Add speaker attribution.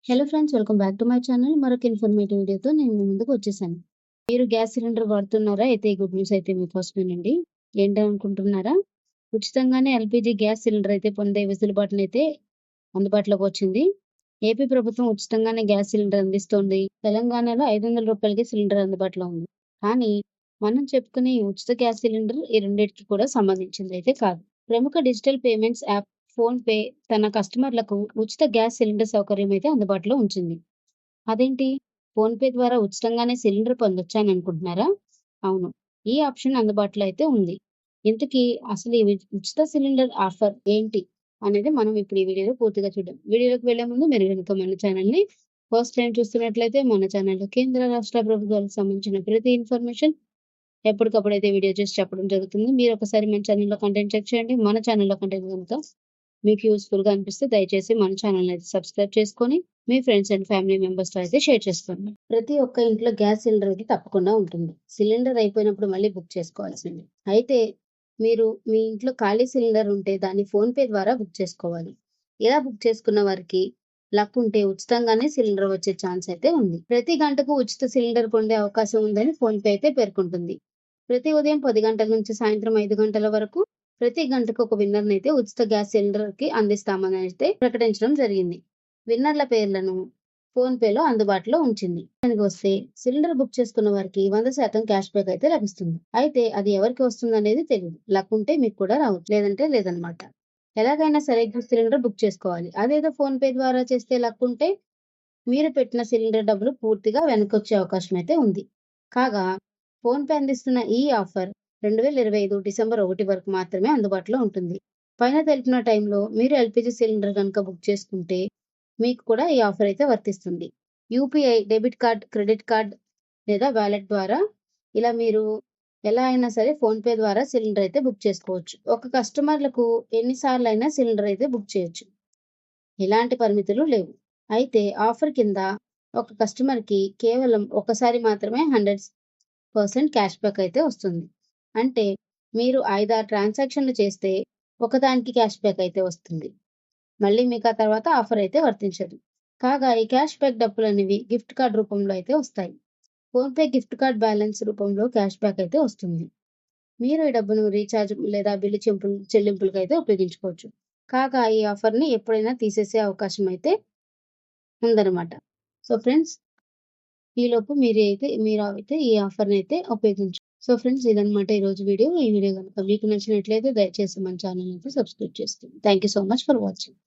Speaker 1: Hello friends, welcome back to my channel. మరొక informative వీడియోతో నేను మీ ముందుకు వచ్చేసాను. మీరు గ్యాస్ సిలిండర్ వాడుతున్నారా? అయితే ఈ గుడ్ న్యూస్ అయితే మీకోసమేనండి. ఏంటనుకుంటున్నారా? ఉచితంగానే ఎల్‌పీజీ గ్యాస్ సిలిండర్ అయితే పొందే వెసులుబాటునైతే అందుబాటులోకి వచ్చింది. ఏపీ ప్రభుత్వం ఉచితంగానే గ్యాస్ సిలిండర్ అందిస్తోంది. తెలంగాణలో రూ. 500కి సిలిండర్ అందుబాటులో ఉంది. కానీ మనం చెప్పుకునే ఈ ఉచిత గ్యాస్ సిలిండర్ ఈ రెండిటికి కూడా సంబంధించిందైతే కాదు. ప్రముఖ డిజిటల్ పేమెంట్స్ యాప్ ఫోన్‌పే తన కస్టమర్లకు ఉచిత గ్యాస్ సిలిండర్ సౌకర్యం అయితే అందుబాటులో ఉంచింది. అదేంటి? ఫోన్‌పే ద్వారా ఉచితంగానే సిలిండర్ పొందొచ్చా అని అనుకుంటున్నారా? అవును. ఈ ఆప్షన్ అందుబాటులో అయితే ఉంది. ఇంతకీ అసలు ఈ ఉచిత సిలిండర్ ఆఫర్ ఏంటి? అనేది మనం ఇప్పుడు ఈ వీడియోలో పూర్తిగా చూద్దాం. వీడియోలోకి వెళ్ళే ముందు మీరు గనుక మన ఛానల్‌ని ఫస్ట్ టైమ్ చూస్తున్నట్లయితే మన ఛానల్‌లో కేంద్ర, రాష్ట్ర ప్రభుత్వాలకు సంబంధించిన ప్రతి ఇన్ఫర్మేషన్ ఎప్పటికప్పుడైతే వీడియో చేసి చెప్పడం జరుగుతుంది. మీరొకసారి మన ఛానెల్‌లో కంటెంట్ చెక్ చేయండి. మన ఛానెల్‌లో కంటెంట్ గనుక మీకు యూజ్‌ఫుల్‌గా అనిపిస్తే దయచేసి మన ఛానెల్‌ని అయితే సబ్స్క్రైబ్ చేసుకొని, మీ ఫ్రెండ్స్ అండ్ ఫ్యామిలీ మెంబర్స్‌తో అయితే షేర్ చేసుకోండి. ప్రతి ఒక్క ఇంట్లో గ్యాస్ సిలిండర్ అయితే తప్పకుండా ఉంటుంది. సిలిండర్ అయిపోయినప్పుడు మళ్ళీ బుక్ చేసుకోవాల్సిందే. అయితే మీరు మీ ఇంట్లో ఖాళీ సిలిండర్ ఉంటే దాన్ని ఫోన్‌పే ద్వారా బుక్ చేసుకోవాలి. ఇలా బుక్ చేసుకున్న వారికి లక్ ఉంటే ఉచితంగానే సిలిండర్ వచ్చే ఛాన్స్ అయితే ఉంది. ప్రతి గంటకు ఉచిత సిలిండర్ పొందే అవకాశం ఉందని ఫోన్‌పే అయితే పేర్కొంటుంది. ప్రతి ఉదయం 10 గంటల నుంచి సాయంత్రం 5 గంటల వరకు ప్రతి గంటకు ఒక విన్నర్‌నైతే ఉచిత గ్యాస్ సిలిండర్‌కి అందిస్తామని అయితే ప్రకటించడం జరిగింది. విన్నర్ల పేర్లను ఫోన్‌పేలో అందుబాటులో ఉంచింది. దానికొస్తే సిలిండర్ బుక్ చేసుకున్న వారికి 100% క్యాష్ బ్యాక్ అయితే లభిస్తుంది. అయితే అది ఎవరికి వస్తుందనేది తెలీదు. లక్ ఉంటే మీకు కూడా రావచ్చు. లేదంటే లేదనమాట. ఎలాగైనా సరే గ్యాస్ సిలిండర్ బుక్ చేసుకోవాలి. అదేదో ఫోన్‌పే ద్వారా చేస్తే లక్ ఉంటే మీరు పెట్టిన సిలిండర్ డబ్బులు పూర్తిగా వెనకొచ్చే అవకాశం అయితే ఉంది. కాగా ఫోన్‌పే అందిస్తున్న ఈ ఆఫర్ 2025 డిసెంబర్ 1 వరకు మాత్రమే అందుబాటులో ఉంటుంది. పైన తెలిపిన టైంలో మీరు ఎల్‌పీజీ సిలిండర్ గనుక బుక్ చేసుకుంటే మీకు కూడా ఈ ఆఫర్ అయితే వర్తిస్తుంది. UPI, debit card, credit card లేదా వాలెట్ ద్వారా ఇలా మీరు ఎలా అయినా సరే ఫోన్‌పే ద్వారా సిలిండర్ అయితే బుక్ చేసుకోవచ్చు. ఒక కస్టమర్‌లకు ఎన్ని సార్లైనా సిలిండర్ అయితే బుక్ చేయొచ్చు. ఎలాంటి పరిమితులు లేవు. అయితే ఆఫర్ కింద ఒక కస్టమర్‌కి కేవలం ఒక్కసారి మాత్రమే 100% క్యాష్ బ్యాక్ అయితే వస్తుంది. అంటే మీరు 5, 6 ట్రాన్సాక్షన్‌లు చేస్తే ఒకదానికి క్యాష్ బ్యాక్ అయితే వస్తుంది. మళ్ళీ మీకు ఆ తర్వాత ఆఫర్ అయితే వర్తించదు. కాగా ఈ క్యాష్ బ్యాక్ డబ్బులనేవి గిఫ్ట్ కార్డ్ రూపంలో అయితే వస్తాయి. ఫోన్‌పే గిఫ్ట్ కార్డ్ బ్యాలెన్స్ రూపంలో క్యాష్ బ్యాక్ అయితే వస్తుంది. మీరు ఈ డబ్బును రీచార్జ్ లేదా బిల్లు చెల్లింపులకైతే ఉపయోగించుకోవచ్చు. కాగా ఈ ఆఫర్‌ని ఎప్పుడైనా తీసేసే అవకాశం అయితే ఉందన్నమాట. సో ఫ్రెండ్స్, ఈలోపు మీరైతే ఈ ఆఫర్‌నైతే సో ఫ్రెండ్స్, ఇదన్నమాట ఈరోజు వీడియో. ఈ వీడియో గనుక మీకు నచ్చినట్లయితే దయచేసి మన ఛానెల్‌ని అయితే సబ్స్క్రైబ్ చేసుకోండి. Thank you so much for watching.